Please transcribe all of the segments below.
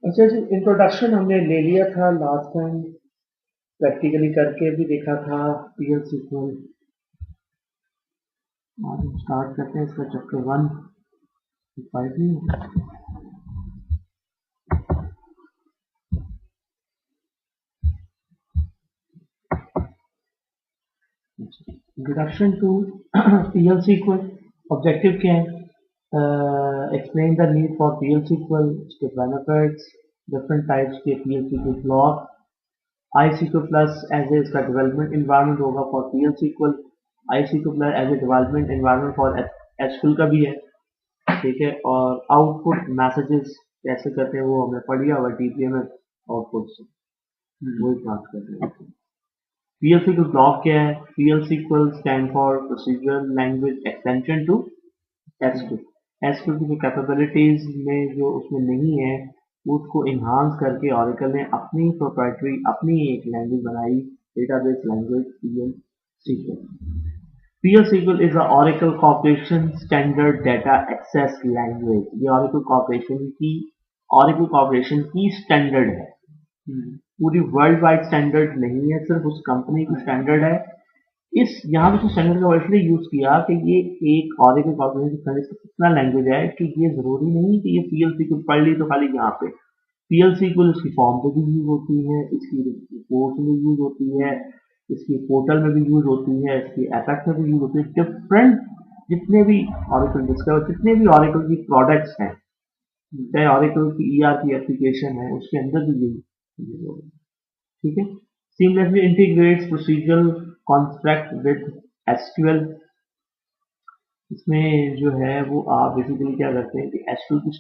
अच्छा जी, इंट्रोडक्शन हमने ले लिया था लास्ट टाइम, प्रैक्टिकली करके भी देखा था पीएल सीक्वल। आज हम स्टार्ट करते हैं इसका चैप्टर 1। 5 नहीं, introduction to PL SQL. Objective क्या है? Explain the need for PL SQL, उसके बेनिफिट्स, डिफरेंट टाइप्स के PL SQL block, I SQL plus as a इसका डेवलपमेंट इन्वायरमेंट होगा for PL SQL, I SQL plus as a development environment for SQL का भी है, ठीक है। और आउटपुट मैसेजेस कैसे करते हैं वो हमने पढ़ लिया हुआ डीबीएमएस आउटपुट से, वही बात कर रहे हैं। पीएल सीक्वल ब्लॉक क्या है? PL SQL stand for procedural language extension to SQL. SQL की जो कैपेबिलिटीज में जो उसमें नहीं है उसको इन्हांस करके ऑरेकल ने अपनी प्रोप्राइटरी अपनी एक लैंग्वेज बनाई, database language PL SQL. PL SQL is a Oracle Corporation Standard Data Access Language। ये Oracle Corporation की स्टैंडर्ड है। पूरी वर्ल्ड वाइड स्टैंडर्ड नहीं है, सिर्फ उस कंपनी की स्टैंडर्ड है। इस यहाँ पे तो स्टैंडर्ड का वर्ड इसलिए यूज किया कि ये एक Oracle Corporation की स्टैंडर्ड इतना लैंग्वेज है कि ये जरूरी नहीं कि ये PL SQL पढ़ ली तो खाली यहाँ पे। PL SQL इसकी फॉर्म पे भी यूज होती है, इसकी रिपोर्ट में यूज होती है, इसकी पोर्टल में भी यूज होती है, इसकी एपेक्स में भी यूज होती है। डिफरेंट जितने भी ऑरेकल डिस्कवर जितने भी ऑरेकल की प्रोडक्ट्स हैं, चाहे ऑरेकल की ईआरपी एप्लीकेशन है उसके अंदर भी यही यूज होगा, ठीक है। Seamlessly integrates procedural construct with SQL. इसमें जो है वो आप बेसिकली क्या करते हैं कि एसक्यूएल की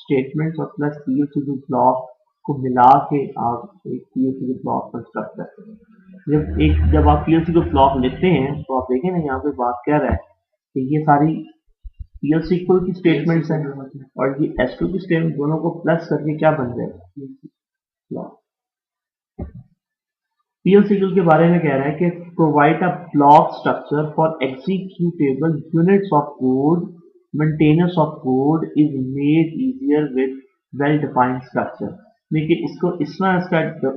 स्टेटमेंट्स और प्लस पीएल सीक्वल ब्लॉक को मिला के आप एक पीएल सीक्वल ब्लॉक कंस्ट्रक्ट करते हैं। जब आप पीएल सीक्वल ब्लॉक लिखते हैं तो आप देखें ना यहाँ पे बात क्या रहा है कि ये सारी पीएल सीक्वल की स्टेटमेंट्स हैं और ये एसक्यूएल की स्टेटमेंट दोनों को प्लस करके क्या बन जाएगा ब्लॉक। पीएल सीक्वल के बारे में कह रहा है कि provide a block structure for executable units of code, maintenance of code is made easier with well defined structure. देखिए इसको इसका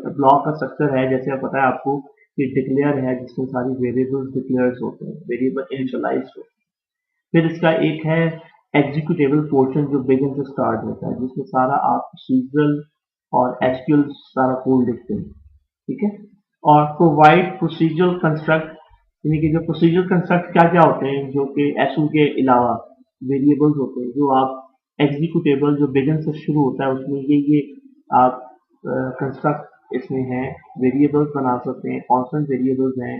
ब्लॉक का स्ट्रक्चर है, जैसे पता है आपको कि डिक्लेयर है जिसमें सारी वेरिएबल्स डिक्लेयर्स होते हैं, वेरिएबल इनिशियलाइज्ड होते हैं। फिर इसका एक है एग्जीक्यूटेबल पोर्शन जो बिगिन से स्टार्ट होता है, जिसमें सारा आप प्रोसीजरल और एसक्यूएल सारा कोड लिखते हैं, ठीक है। और प्रोवाइड प्रोसीजरल कंस्ट्रक्ट, यानी कि जो प्रोसीजरल कंस्ट्रक्ट क्या क्या होते हैं जो कि एसक्यूएल के अलावा वेरिएबल्स होते हैं जो आप एग्जीक्यूटेबल जो बिगिन से शुरू होता है उसमें ये आप कंस्ट्रक्ट इसमें है, वेरिएबल्स बना सकते हैं, कॉन्स्टेंट वेरिएबल्स हैं,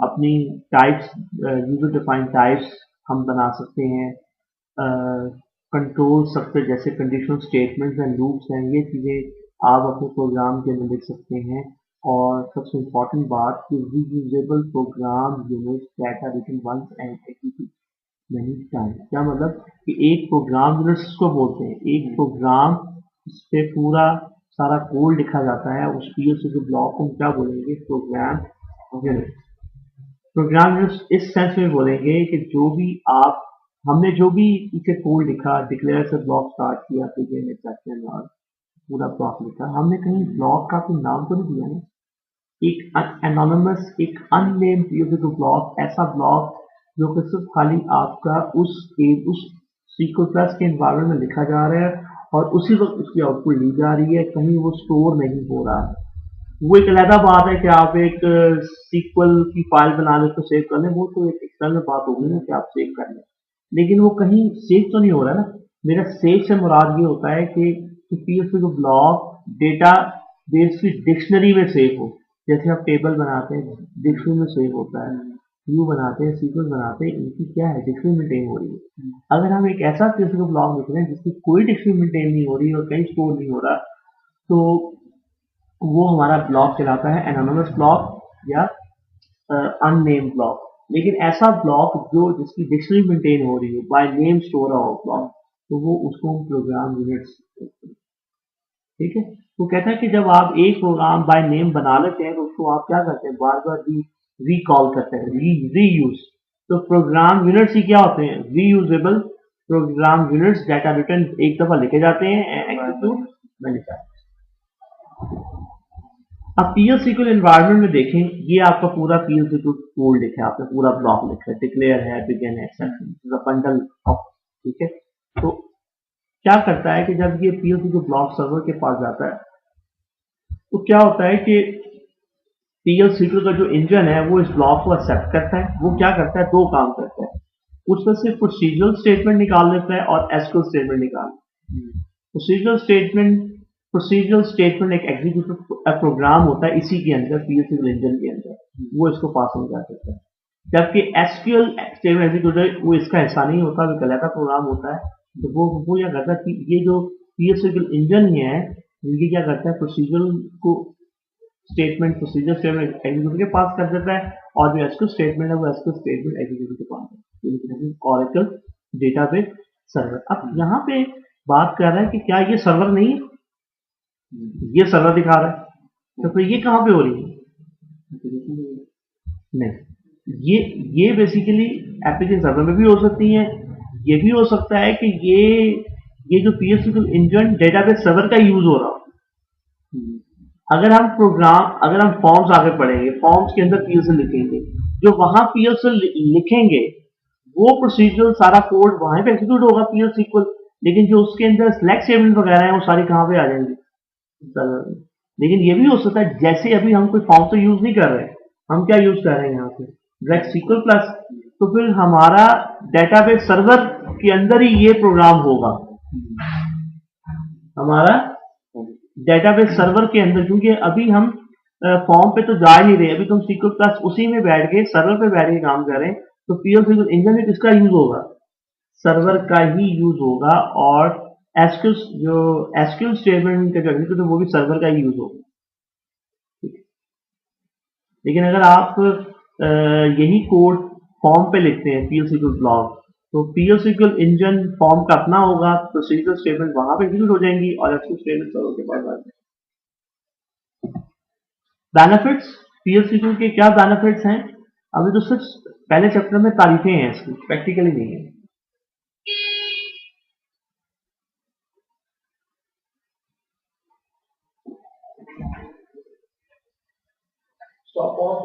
अपनी टाइप्स यूजर डिफाइंड टाइप्स हम बना सकते हैं, कंट्रोल स्ट्रक्चर जैसे कंडीशनल स्टेटमेंट्स एंड लूप्स हैं, ये चीज़ें आप अपने प्रोग्राम के अंदर लिख सकते हैं। और सबसे इम्पोर्टेंट बात कि reusable program units that are written once and execute many times. क्या मतलब कि एक प्रोग्राम यूनिट्स को बोलते हैं, एक प्रोग्राम इस पे पूरा सारा कोड लिखा जाता है, उस पीएल के ब्लॉक को हम क्या बोलेंगे? Program unit. प्रोग्राम यूनिट्स इस सेंस में बोलेंगे कि जो भी आप हमने जो भी पीछे कोड लिखा, डिक्लेयर से ब्लॉक स्टार्ट किया, पूरा ब्लॉक लिखा, हमने कहीं ब्लॉक का कोई नाम तो नहीं दिया ना। एक एनोनिमस एक अननेम्ड यूजर ब्लॉक, ऐसा ब्लॉक जो कि सिर्फ खाली आपका उस सीक्वल प्लस के एनवायरनमेंट में लिखा जा रहा है और उसी वक्त उसकी आउटपुट ली जा रही है, कहीं वो स्टोर नहीं हो रहा है। वो एक अलग बात है कि आप एक सीक्वल की फाइल बना लें तो सेव कर लें, वो तो एक एक्सटर्नल बात होगी ना कि आप सेव कर लें, लेकिन वो कहीं सेव तो नहीं हो रहा ना। मेरा सेव से मुराद ये होता है कि पीएचपी को ब्लॉक डेटा बेस की डिक्शनरी में सेव हो। जैसे आप टेबल बनाते हैं डिक्शनरी में सेव होता है, व्यू बनाते हैं, सीक्वेंस बनाते हैं, इनकी क्या है डिक्शनरी मेंटेन हो रही है। अगर हम एक ऐसा पीएचपी को ब्लॉक लिख रहे हैं जिसकी कोई डिक्शनरी मेंटेन नहीं हो रही और कहीं स्टोर नहीं हो रहा, तो वो हमारा ब्लॉक कहलाता है एनोनिमस ब्लॉक या अननेम्ड ब्लॉक। लेकिन ऐसा ब्लॉक जो जिसकी डिक्शनरी मेंटेन हो रही हो, बाय नेम स्टोर हो ब्लॉक, तो वो उसको हम प्रोग्राम यूनिट्स, ठीक है। वो कहता है कि जब आप एक प्रोग्राम बाय नेम बना लेते हैं तो उसको आप क्या करते हैं? बार बार रिकॉल करते हैं, रीयूज। तो प्रोग्राम यूनिट्स ही क्या होते हैं? Reusable program units that are written, एक दफा लिखे जाते हैं एग्जीक्यूट मैंने कहा। अब पीएल सीक्वल एनवायरनमेंट में देखें, ये आपका पूरा पीएल सीक्वल कोड लिखा है, आपने पूरा ब्लॉक लिखा है, डिक्लेयर है, बिगिन है, एक्सेप्शन, बंडल ऑफ, ठीक है। तो क्या करता है कि जब ये पीएल सीक्वल ब्लॉक सर्वर के पास जाता है तो क्या होता है कि पीएल सीक्वल का जो इंजन है वो इस ब्लॉक को एक्सेप्ट करता है। वो क्या करता है, दो काम करता है, उसमें से प्रोसीजरल स्टेटमेंट निकाल लेता है और एसक्यूएल स्टेटमेंट निकाल। प्रोसीजरल स्टेटमेंट एक एग्जीक्यूटिव प्रोग्राम होता है इसी के अंदर, पीएल इंजन के अंदर, वो इसको पास ऑन कर सकता है। जबकि एसक्यूएल स्टेटमेंट एग्जीक्यूटिव वो इसका हिस्सा नहीं होता, वो कल का प्रोग्राम होता है। तो वो क्या करता है कि ये जो पीएल इंजन है ये क्या करता है, प्रोसीजरल स्टेटमेंट एग्जीक्यूटिव के पास कर देता है, और जो एसक्यूएल स्टेटमेंट है वो एसक्यूएल स्टेटमेंट एग्जीक्यूटिव के पास, ऑरेकल डेटाबेस सर्वर। अब यहाँ पे बात कर रहे हैं कि क्या ये सर्वर नहीं है, ये सर्वर दिखा रहा है, तो फिर ये कहाँ पे हो रही है? नहीं, ये बेसिकली एप्लीकेशन सर्वर में भी हो सकती है। ये भी हो सकता है कि ये जो पीएल इंजन डेटाबेस सर्वर का यूज हो रहा हो। अगर हम फॉर्म्स आगे पढ़ेंगे, फॉर्म्स के अंदर पीएल लिखेंगे, जो वहां पीएल लिखेंगे वो प्रोसीजरल सारा कोड वहां पे एग्जीक्यूट होगा पीएल सीक्वल, लेकिन जो उसके अंदर सिलेक्ट स्टेटमेंट वगैरह है वो सारी कहाँ पे आ जाएंगी, सर्वर में। लेकिन ये भी हो सकता है, जैसे अभी हम कोई फॉर्म तो यूज नहीं कर रहे, हम क्या यूज कर रहे हैं यहाँ पे, डायरेक्ट सीक्वल प्लस, तो फिर हमारा डेटाबेस सर्वर के अंदर ही ये प्रोग्राम होगा, हमारा डेटाबेस सर्वर के अंदर, क्योंकि अभी हम फॉर्म पे तो जा ही नहीं रहे, अभी तुम सीक्वल प्लस उसी में बैठ के सर्वर पे बैठ के काम कर रहे हैं, तो पीएल सीक्वल इंजन में किसका यूज होगा, सर्वर का ही यूज होगा, और एसक्यूएल स्टेटमेंट का जो एग्जीक्यूटिव तो वो भी सर्वर का ही यूज होगा। लेकिन अगर आप यही कोड फॉर्म पे लिखते हैं पीएल सीक्वल ब्लॉक, तो पीएल सीक्वल इंजन फॉर्म का अपना होगा, प्रोसीजरल स्टेटमेंट वहां पे एग्जीक्यूट हो जाएंगी और एसक्यूएल स्टेटमेंट सर्वर के पास आ जाएंगे। बेनिफिट्स, पीएल सीक्वल के क्या बेनिफिट्स हैं? अभी तो सिर्फ पहले चैप्टर में तारीफें हैं, इसकी प्रैक्टिकली नहीं है। Stop pause.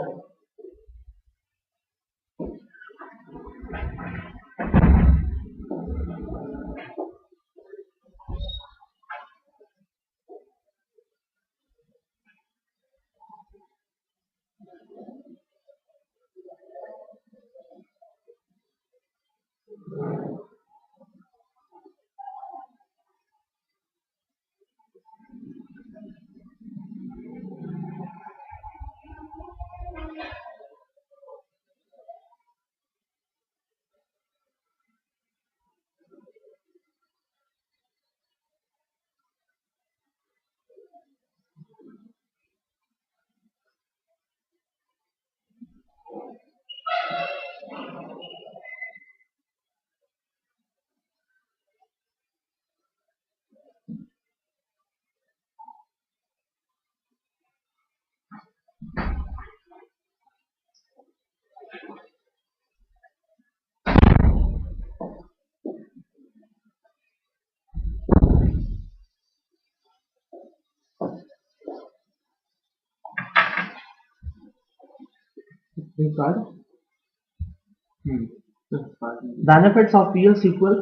Benefits of PL SQL: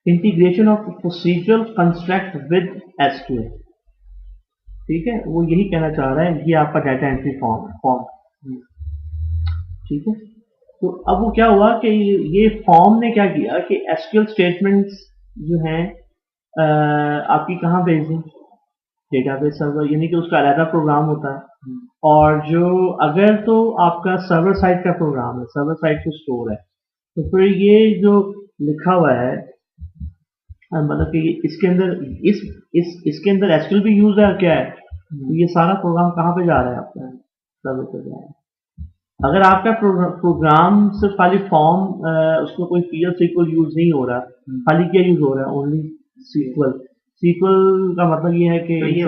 integration of procedural construct with SQL. ठीक है, वो यही कहना चाह रहा है, ये आपका डाटा एंट्री फॉर्म। ठीक है, तो अब वो क्या हुआ कि ये फॉर्म ने क्या किया कि एसक्यूएल स्टेटमेंट्स जो हैं आपकी कहाँ भेज दी, डेटाबेस सर्वर, यानी कि उसका अलग प्रोग्राम होता है, और जो अगर तो आपका सर्वर साइड का प्रोग्राम है, सर्वर साइड से स्टोर है, तो फिर ये जो लिखा हुआ है, मतलब कि इसके अंदर इसके अंदर एसक्यूएल भी यूज है, क्या है, तो ये सारा प्रोग्राम कहाँ पे जा रहा है, आपका सर्वर पे जा रहा है। अगर आपका प्रोग्राम सिर्फ खाली फॉर्म, उसमें कोई पीएल सीक्वल यूज नहीं हो रहा, खाली क्या यूज हो रहा है, ओनली सीक्वल। सीक्वल का मतलब ये है कि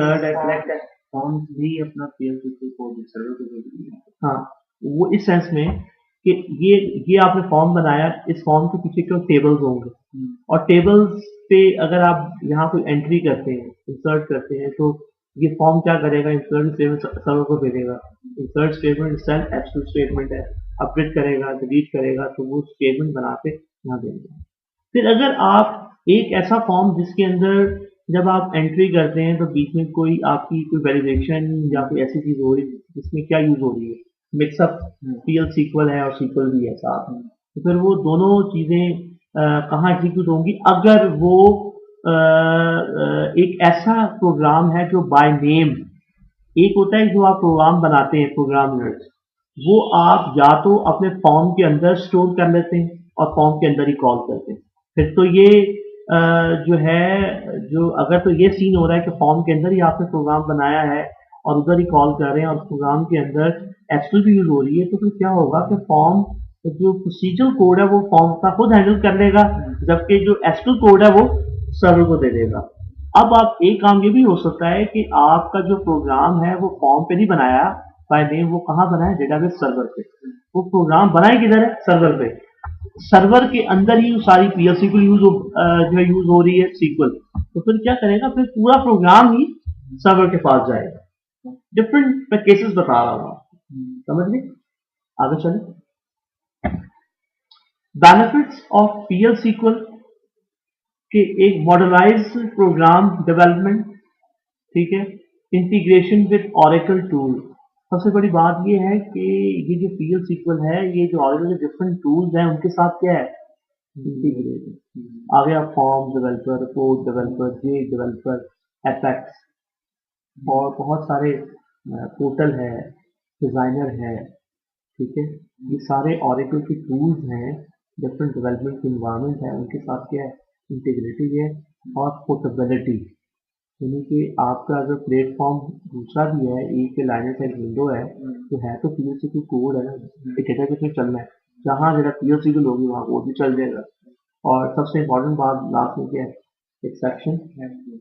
फॉर्म भी अपना पीएल सीक्वल कोड सर्वर को भेज दिया। हाँ, वो इस सेंस में कि ये आपने फॉर्म बनाया, इस फॉर्म के पीछे क्यों टेबल्स होंगे, और टेबल्स पे अगर आप यहाँ कोई एंट्री करते हैं, इंसर्ट करते हैं, तो ये फॉर्म क्या करेगा, इंसर्ट स्टेटमेंट सर्वर को भेजेगा। Insert statement self absolute statement है, अपडेट करेगा, डिलीट करेगा, तो वो स्टेटमेंट बना के यहाँ देगा। फिर अगर आप एक ऐसा फॉर्म जिसके अंदर जब आप एंट्री करते हैं तो बीच में कोई आपकी कोई वैलिडेशन या कोई ऐसी चीज हो रही है जिसमें क्या यूज हो रही है, मिक्सअप पीएल सीक्वल है और सीक्वल भी है साथ में, तो फिर वो दोनों चीजें कहाँ एग्जीक्यूट होंगी, अगर वो एक ऐसा प्रोग्राम है जो बाय नेम, एक होता है जो आप प्रोग्राम बनाते हैं प्रोग्रामर्स, वो आप या तो अपने फॉर्म के अंदर स्टोर कर लेते हैं और फॉर्म के अंदर ही कॉल करते हैं, फिर तो ये जो है जो अगर तो ये सीन हो रहा है कि फॉर्म के अंदर ही आपने प्रोग्राम बनाया है और उधर ही कॉल कर रहे हैं और प्रोग्राम के अंदर एक्सेल भी यूज हो रही है, तो फिर क्या होगा कि फॉर्म जो प्रोसीजर कोड है वो फॉर्म का खुद हैंडल कर लेगा, जबकि जो एक्सेल कोड है वो सर्वर को दे देगा। अब आप एक काम ये भी हो सकता है कि आपका जो प्रोग्राम है वो फॉर्म पे नहीं बनाया बाय नेम, वो कहाँ बना है, डेटाबेस सर्वर पे। वो प्रोग्राम बनाए किधर है, सर्वर पे। सर्वर के अंदर ही सारी पीएल सीक्वल जो है यूज हो रही है सीक्वल, तो फिर क्या करेगा, फिर पूरा प्रोग्राम ही सर्वर के पास जाएगा। डिफरेंट मैं केसेस बता रहा हूँ, समझ गए, आगे चले। बेनिफिट्स ऑफ पीएल सीक्वल के एक मॉडलाइज प्रोग्राम डेवलपमेंट, ठीक है, इंटीग्रेशन विद ऑरेकल टूल। सबसे बड़ी बात ये है कि ये जो पीएल सीक्वल है, ये जो ऑरेकल के डिफरेंट टूल्स हैं उनके साथ क्या है, इंटीग्रेटेड। आगे आप फॉर्म डेवलपर, रिपोर्ट डेवलपर, जे डेवलपर, एपेक्स और बहुत सारे पोर्टल है, डिजाइनर है, ठीक है, ये सारे ऑरेकल के टूल्स हैं, डिफरेंट डेवलपमेंट इन्वायरमेंट है, उनके साथ क्या है, इंटीग्रिटी है और पोर्टेबिलिटी, यानी कि आपका अगर प्लेटफॉर्म दूसरा भी है, एक लाइनर एक विंडो है तो पीएलसी की कोड है ना, डेटाबेस में चलना है, जहाँ जरा पीएलसी की होगी वहाँ कोड भी चल जाएगा। और सबसे इम्पोर्टेंट बात लास्ट में क्या है, एक्सेप्शन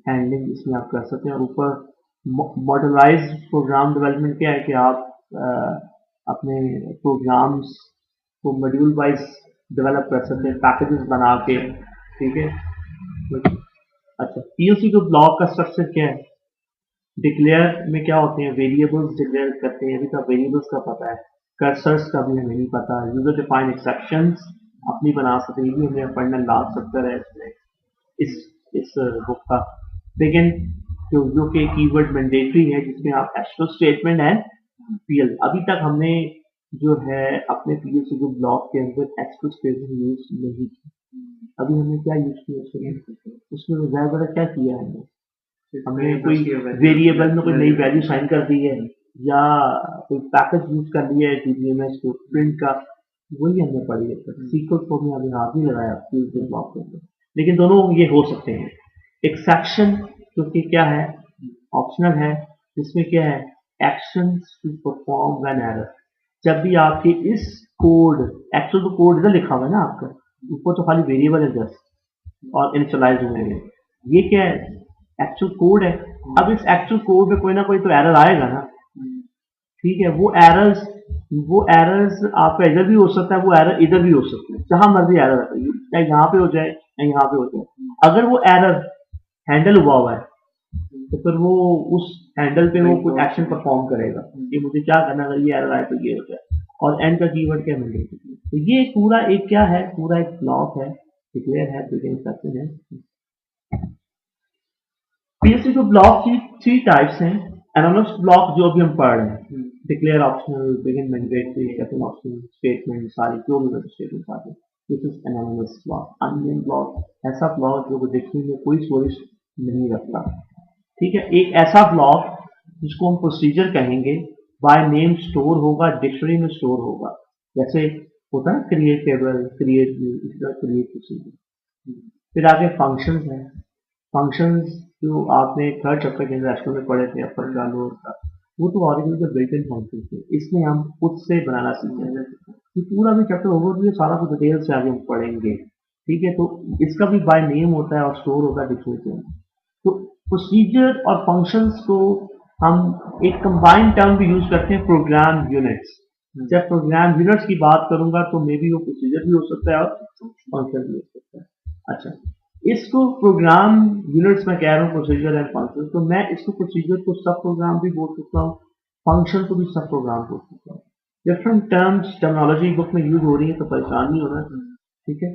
हैंडलिंग इसमें आप कर सकते हैं। और ऊपर मॉडलाइज प्रोग्राम डेवलपमेंट क्या है कि आप अपने प्रोग्राम्स को मॉड्यूल वाइज डेवलप कर सकते हैं, पैकेजेस बना के, ठीक है। अच्छा, पीएलसी को ब्लॉक का स्ट्रक्चर क्या है, डिक्लेयर में क्या होते हैं, वेरिएबल्स डिक्लेयर करते हैं, अभी तक वेरिएबल्स का पता है, कर्सर्स का भी हमें नहीं पता, यूजर डिफाइंड एक्सेप्शंस अपनी बना सकते हैं, ये हमें पढ़ना लास्ट चैप्टर है इसमें, इस बुक का। लेकिन जो कि कीवर्ड मैंडेटरी है, जिसमें आप एस्ट्रो स्टेटमेंट है पीएल, अभी तक हमने जो है अपने पीएलसी को ब्लॉक के अंदर एस्ट्रो स्टेटमेंट यूज नहीं की। अभी हमने क्या यूज किया उसमें ज्यादा क्या किया है, हमने कोई वेरिएबल में कोई नई वैल्यू साइन कर दी है या कोई पैकेज यूज कर लिया है डीबीएमएस को प्रिंट का, वही हमने पढ़ी है। सीक्वल को हमने अभी हाथ नहीं लगाया ब्लॉक के अंदर, लेकिन दोनों ये हो सकते हैं। एक्सेप्शन जो कि क्या है, ऑप्शनल है, जिसमें क्या है, actions to perform when error. जब भी आपके इस कोड, एक्चुअल तो कोड इधर लिखा हुआ है ना आपका, ऊपर तो खाली वेरिएबल है जस्ट और इनिशियलाइज हुए हैं, ये क्या है, एक्चुअल कोड है। अब इस एक्चुअल कोड में कोई ना कोई तो एरर आएगा ना, ठीक है, वो एरर्स आपका इधर भी हो सकता है, वो एरर इधर भी हो सकता है, जहां मर्जी एरर आता है, चाहे यहाँ पे हो जाए या यहाँ पे हो जाए। अगर वो एरर हैंडल हुआ है तो फिर वो उस हैंडल पे वो कुछ एक्शन परफॉर्म करेगा कि मुझे क्या करना, अगर ये एरर आए तो ये हो जाए। और एंड का कीवर्ड क्या मिल, तो ये पूरा एक क्या है, पूरा एक ब्लॉक है, डिक्लेयर है, बिगिन करते हैं। पीएलसी को ब्लॉक की 3 टाइप्स हैं। एनोनिमस ब्लॉक जो अभी हम पढ़ रहे हैं, declare optional, begin mandatory, second optional, statement, सारी जो भी स्टेटमेंट आते हैं, this is anonymous block. अननेम block ऐसा ब्लॉक जो देखने में कोई स्टोरेज नहीं रखता, ठीक है। एक ऐसा ब्लॉक जिसको हम प्रोसीजर कहेंगे, बाय नेम स्टोर होगा, डिक्शनरी में स्टोर होगा, जैसे होता है क्रिएट टेबल, क्रिएट व्यू, इस तरह क्रिएट प्रोसीजर। फिर आगे फंक्शंस हैं, फंक्शंस जो आपने थर्ड चैप्टर के अंदर एसक्यूएल में पढ़े थे, अपर का लोअर का, वो तो ऑरिजिनल के बिल्ट इन फंक्शन थे, इसमें हम खुद से बनाना सीखेंगे। ये पूरा भी चैप्टर ओवरव्यू सारा कुछ डिटेल से आगे हम पढ़ेंगे, ठीक है। तो इसका भी बाय नेम होता है और स्टोर होता है डिक्शनरी के अंदर। तो प्रोसीजर और फंक्शंस को हम एक कंबाइंड टर्म भी यूज करते हैं, प्रोग्राम यूनिट्स। जब प्रोग्राम यूनिट्स की बात करूंगा तो मे बी वो प्रोसीजर भी हो सकता है और फंक्शन भी हो सकता है। अच्छा, इसको प्रोग्राम यूनिट्स में कह रहा हूँ, प्रोसीजर एंड फंक्शन, तो मैं इसको प्रोसीजर को सब प्रोग्राम भी बोल सकता हूँ, फंक्शन को भी सब प्रोग्राम बोल सकता हूँ। डिफरेंट टर्म्स टर्मिनोलॉजी बुक में यूज हो रही है तो परेशान नहीं होना, ठीक है।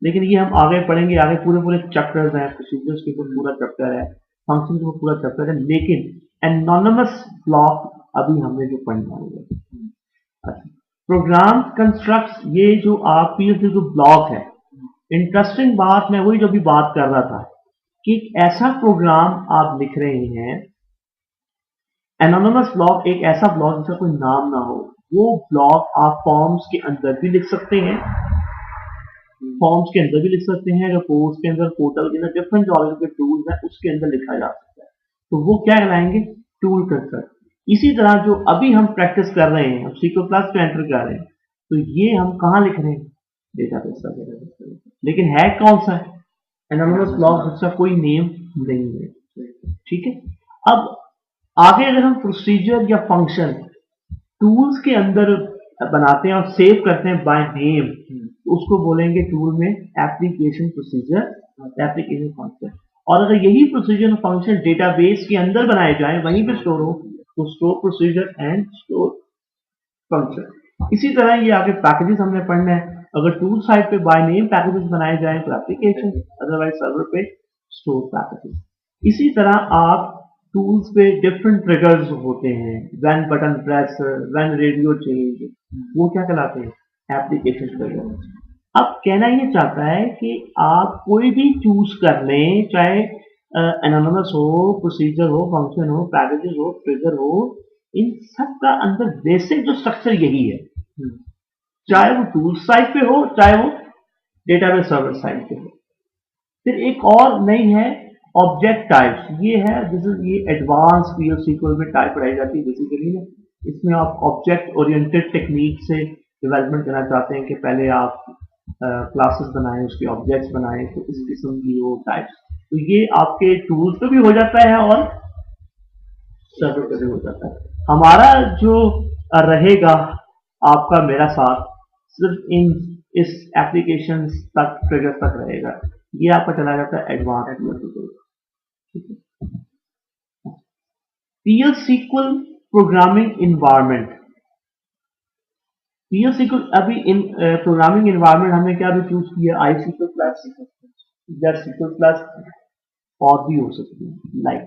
लेकिन ये हम आगे पढ़ेंगे, आगे पूरे पूरे चैप्टर्स हैं, प्रोसीजर्स के ऊपर पूरा चैप्टर है, फंक्शन के ऊपर पूरा चैप्टर है, लेकिन एनोनिमस ब्लॉक अभी हमने जो पढ़ना है। अच्छा, प्रोग्राम कंस्ट्रक्ट्स, ये जो आपकी जो ब्लॉक है, इंटरेस्टिंग बात मैं वही जो भी बात कर रहा था कि एक ऐसा प्रोग्राम आप लिख रहे हैं, एनोनिमस ब्लॉक एक ऐसा ब्लॉक जिसका कोई नाम ना हो, वो ब्लॉक आप फॉर्म्स के अंदर भी लिख सकते हैं, फॉर्म्स के अंदर भी लिख सकते हैं, रिपोर्ट्स के अंदर, पोर्टल के अंदर, डिफरेंट जो के टूल्स हैं उसके अंदर लिखा जा सकता है, तो वो क्या कहलाएंगे, टूल कंस्ट्रक्ट। इसी तरह जो अभी हम प्रैक्टिस कर रहे हैं, सीक्वल क्लास पे एंटर कर रहे हैं, तो ये हम कहाँ लिख रहे हैं, डेटाबेस वगैरह, लेकिन है कौन सा, एनोनिमस ब्लॉक जिसका कोई नेम नहीं है, ठीक है। अब आगे अगर हम प्रोसीजर या फंक्शन टूल्स के अंदर बनाते हैं और सेव करते हैं बाय नेम, तो उसको बोलेंगे टूल में एप्लीकेशन प्रोसीजर, एप्लीकेशन फंक्शन। और अगर यही प्रोसीजर फंक्शन डेटाबेस के अंदर बनाए जाए, वहीं पे स्टोर हो, तो store procedure and store function. इसी तरह ये आगे पैकेजेस हमने पढ़ना है, अगर टूल साइड पे बाय नेम पैकेजेस बनाए जाए तो एप्लीकेशन, अदरवाइज सर्वर पे स्टोर पैकेजेस। इसी तरह आप टूल्स पे डिफरेंट ट्रिगर्स होते हैं, when button press, when radio change, वो क्या कहलाते हैं, एप्लीकेशन ट्रिगर। अब कहना ये चाहता है कि आप कोई भी चूज कर लें, चाहे एनोनिमस हो, प्रोसीजर हो, फंक्शन हो, पैकेजेस हो, ट्रिगर हो, इन सब का अंदर बेसिक जो स्ट्रक्चर यही है, चाहे वो टूल साइड पे हो, चाहे वो डेटाबेस सर्वर साइड पे हो। फिर एक और नई है ऑब्जेक्ट टाइप्स, ये है ये एडवांस पीएल सीक्वल में टाइप पढ़ाई जाती है बेसिकली ना। इसमें आप ऑब्जेक्ट ओरिएंटेड टेक्निक से डेवलपमेंट करना चाहते हैं कि पहले आप क्लासेस बनाएं, उसके ऑब्जेक्ट्स बनाएं, तो इस किस्म की वो टाइप्स, तो ये आपके टूल्स पे भी हो जाता है और सर्वर पे भी हो जाता है। हमारा जो रहेगा आपका मेरा साथ सिर्फ इन इस एप्लीकेशन तक, ट्रिगर तक रहेगा, ये आपका चला जाता है advance. PL SQL programming environment, PL SQL अभी इन प्रोग्रामिंग इन्वायरमेंट हमने क्या भी चूज किया, आई सीक्वल प्लस या सीक्वल प्लस, और भी हो सकती है, लाइक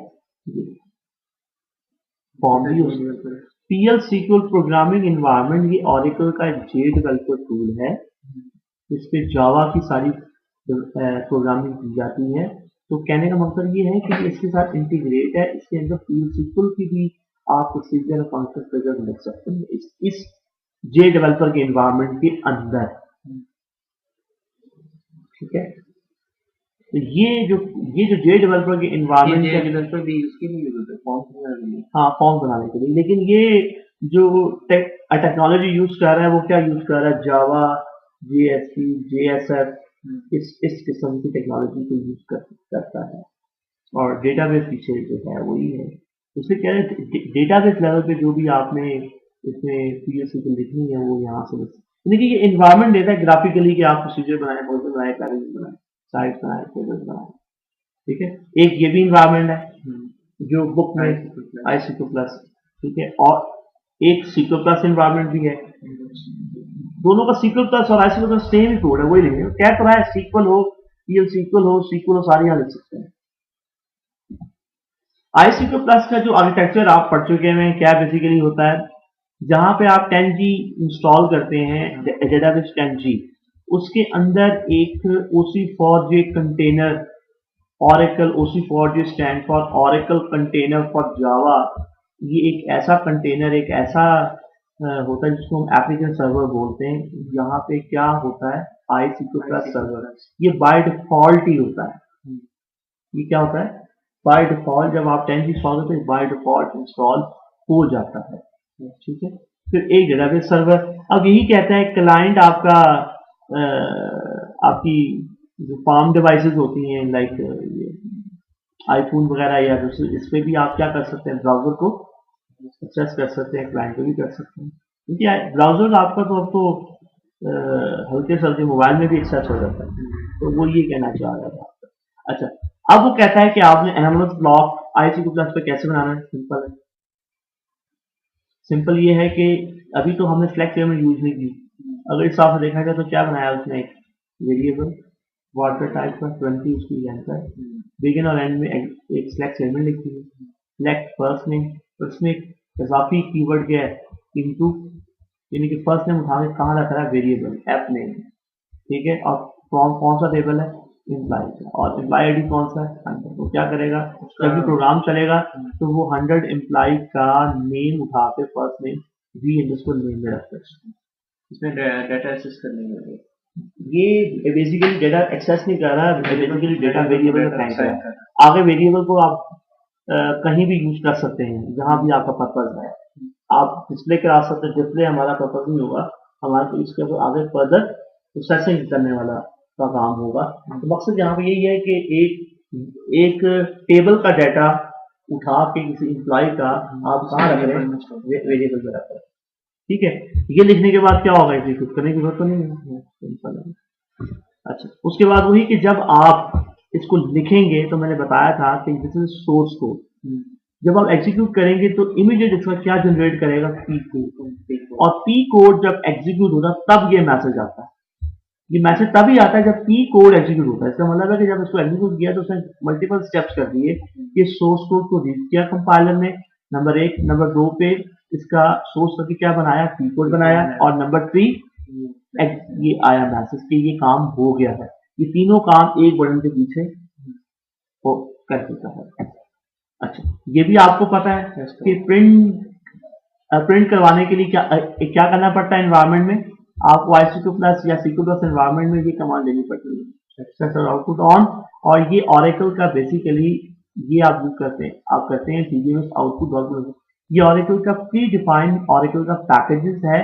फॉर्म भी हो सकती है। पीएल सीक्वल प्रोग्रामिंग इन्वायरमेंट, ये ऑरेकल का एक जे डेवलपर टूल है, इस पे जावा की सारी प्रोग्रामिंग की जाती है। तो कहने का मतलब ये है कि इसके साथ इंटीग्रेट है, इसके अंदर पीएल सीक्वल की भी आप प्रोसीजर फंक्शन ट्रिगर लिख सकते हैं इस जे डेवलपर के इन्वायरमेंट के अंदर, ठीक है। तो ये जो जे डेवलपर के इन्वायरमेंट के डेवलपर भी उसके लिए यूज होता है, फॉर्म बनाने के लिए, हाँ फॉर्म बनाने के लिए, लेकिन ये जो टेक्नोलॉजी यूज कर रहा है वो क्या यूज कर रहा है, जावा, जेएसपी, जेएसएफ, इस किस्म की टेक्नोलॉजी को यूज करता है, और डेटाबेस पीछे जो है वही है। उससे क्या है, डेटाबेस लेवल पे जो भी आपने इसमें पीएलसी को लिखनी है वो यहाँ से देखिए, ये इन्वायरमेंट देता है ग्राफिकली कि आप प्रोसीजर बनाए, फंक्शन बनाए, पैकेज बनाए, साइट्स बनाए, टेबल्स बनाए, ठीक है। एक ये भी इन्वायरमेंट है जो बुक में आई सीक्वल प्लस, ठीक है, और एक सीक्वल प्लस इन्वायरमेंट भी है। दोनों का सीक्वल प्लस और आई सीक्वल प्लस सेम ही कोड है, वही लिखेंगे, क्या तो है, सीक्वल हो, पीएल सीक्वल हो, सारी यहाँ लिख सकते हैं। आई सीक्वल प्लस का जो आर्किटेक्चर आप पढ़ चुके हैं, क्या बेसिकली होता है, जहां पे आप 10G इंस्टॉल करते हैं, डेटाबेस 10G, उसके अंदर एक OC4J container, Oracle OC4J stand for Oracle container for Java, ये एक ऐसा कंटेनर, एक ऐसा होता है जिसको हम एप्लीकेशन सर्वर बोलते हैं। यहाँ पे क्या होता है, आई सीक्वल प्लस सर्वर, ये बाय डिफॉल्ट ही होता है। ये क्या होता है, बाय डिफॉल्ट जब आप 10G इंस्टॉल करते हैं बाय डिफॉल्ट इंस्टॉल हो जाता है, ठीक है। फिर एक डेटाबेस सर्वर, अब यही कहता है क्लाइंट आपका आपकी जो फार्म डिवाइसेस होती हैं, लाइक आईफोन वगैरह या दूसरे, इस पे भी आप क्या कर सकते हैं, ब्राउजर को एक्सेस कर सकते हैं, क्लाइंट को भी कर सकते हैं। क्योंकि ब्राउजर आपका तो अब तो हल्के से हल्के मोबाइल में भी एक्सेस हो जाता है, तो वो ये कहना चाह रहा था आपका। अच्छा, अब वो कहता है कि आपने एनोमलस ब्लॉक IC2 प्लस पे कैसे बनाना है। सिंपल है, सिंपल ये है कि अभी तो हमने सिलेक्ट एलिमेंट यूज नहीं की। अगर इस हिसाब से देखा जाए तो क्या बनाया उसने, एक वेरिएबल वाटर टाइप का 20 उसकी लेंथ है, बिगिन और एंड में एक सिलेक्ट एलिमेंट लिखी है, सिलेक्ट फर्स्ट नेम, उसमें एक इजाफी कीवर्ड क्या है, इनटू, यानी कि फर्स्ट नेम उठा के कहाँ रख रहा है, वेरिएबल एप नेम, ठीक है। और फ्रॉम कौन सा टेबल है, इम्प्लाई का, और इम्प्लाई आईडी कौन सा है, 100। तो क्या करेगा, जब भी प्रोग्राम चलेगा तो वो 100 इम्प्लाई का नेम उठा के first name V underscore name में रखता है। इसमें डाटा एक्सेस करने में ये बेसिकली डेटा एक्सेस नहीं कर रहा, बेसिकली डेटा वेरिएबल में साइन कर रहा है। आगे वेरिएबल को आप कहीं भी यूज कर सकते हैं, जहां भी आपका पर्पज है। आप डिस्प्ले करा सकते हैं, डिस्प्ले हमारा पर्पज नहीं होगा, हमारा तो इसके आगे फर्दर प्रोसेसिंग करने वाला का काम होगा। तो मकसद यहाँ पे यही है कि एक टेबल का डाटा उठा के किसी इम्प्लॉय का आप कहाँ रख रहे हैं, वेरिएबल में रख रहे हैं, ठीक है। ये लिखने के बाद क्या होगा, एग्जीक्यूट करने की जरूरत तो नहीं है, सिंपल है। अच्छा, उसके बाद वही कि जब आप इसको लिखेंगे तो मैंने बताया था कि दिस इज सोर्स कोड। जब आप एग्जीक्यूट करेंगे तो इमीडिएट इसमें क्या जनरेट करेगा, पी कोड, और पी कोड जब एग्जीक्यूट होगा तब ये मैसेज आता है। ये मैसेज तभी आता है जब पी कोड एग्जीक्यूट होता है। इसका मतलब है कि जब इसको एग्जीक्यूट किया तो उसने मल्टीपल स्टेप्स कर दिए। ये सोर्स कोड को रीड किया कंपाइलर ने, नंबर 1, नंबर 2 पे इसका सोर्स करके क्या बनाया, पी कोड बनाया, और नंबर 3 ये आया मैसेज कि ये काम हो गया है। ये तीनों काम एक बटन के पीछे हो कर देता है। अच्छा, ये भी आपको पता है कि प्रिंट करवाने के लिए क्या करना पड़ता है एनवायरनमेंट में, आपको IC2 प्लस या C2 प्लस एनवायरनमेंट में ये कमांड देनी पड़ती है, सक्सेसर आउटपुट ऑन। और ये ऑरेकल का बेसिकली ये आप यूज करते हैं, DBMS आउटपुट। ये ऑरेकल का प्री डिफाइंड ऑरेकल का पैकेजेस है,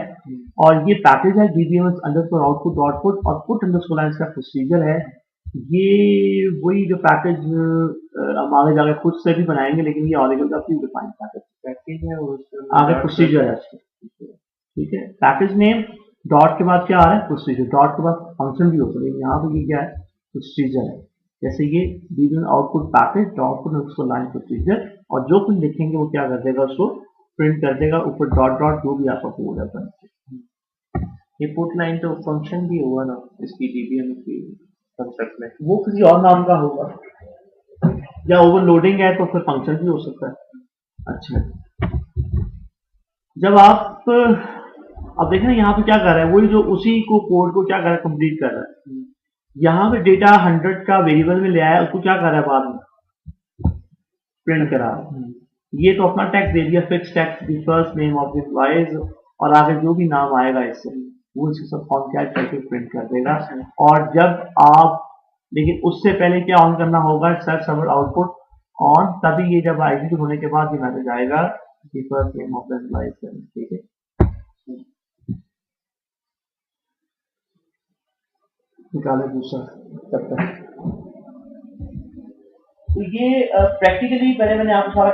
और ये पैकेज है DBMS underscore output dot put, और पुट अंडरस्कोर लाइन्स का प्रोसीजर है। ये वही जो पैकेज हम आगे जाकर खुद से भी बनाएंगे, लेकिन ये ऑरेकल का प्री डिफाइंड पैकेज है, और आगे प्रोसीजर है, ठीक है। पैकेज नेम डॉट के बाद क्या आ रहा है, प्रोसीजर, डॉट के बाद फंक्शन भी हो सकता है। यहाँ पे ये क्या है, प्रोसीजर है। जैसे ये DBMS output package dot put उसको लाइन प्रोसीजर, और जो कुछ लिखेंगे वो क्या कर देगा, उसको प्रिंट कर देगा, ऊपर डॉट डॉट जो भी आपका कोड है। ये पुट लाइन तो फंक्शन भी होगा ना इसकी DBMS की कंसेप्ट में, वो किसी और नाम का होगा, या ओवरलोडिंग है तो फिर फंक्शन भी हो सकता है। अच्छा, जब आप अब देखें यहाँ पे क्या कर रहा है, वही जो उसी को कोड को क्या कर रहा है, कंप्लीट कर रहा है। यहाँ पे डेटा 100 का वेरिएबल में ले आया, उसको क्या कर रहा है, बाद में प्रिंट करा। ये तो अपना टेक्स्ट दे दिया, fix text, the first name of the employees, और आगे जो भी नाम आएगा इससे वो इसे सब कॉन्कैट करके प्रिंट कर देगा। और जब आप, लेकिन उससे पहले क्या ऑन करना होगा, सेट सर्वर आउटपुट ऑन, तभी ये जब एग्जीक्यूट होने के बाद ये मैसेज आएगा, the first name of the employees, ठीक है। निकाले दूसरा तब तक। तो ये प्रैक्टिकली पहले मैंने आपको सारा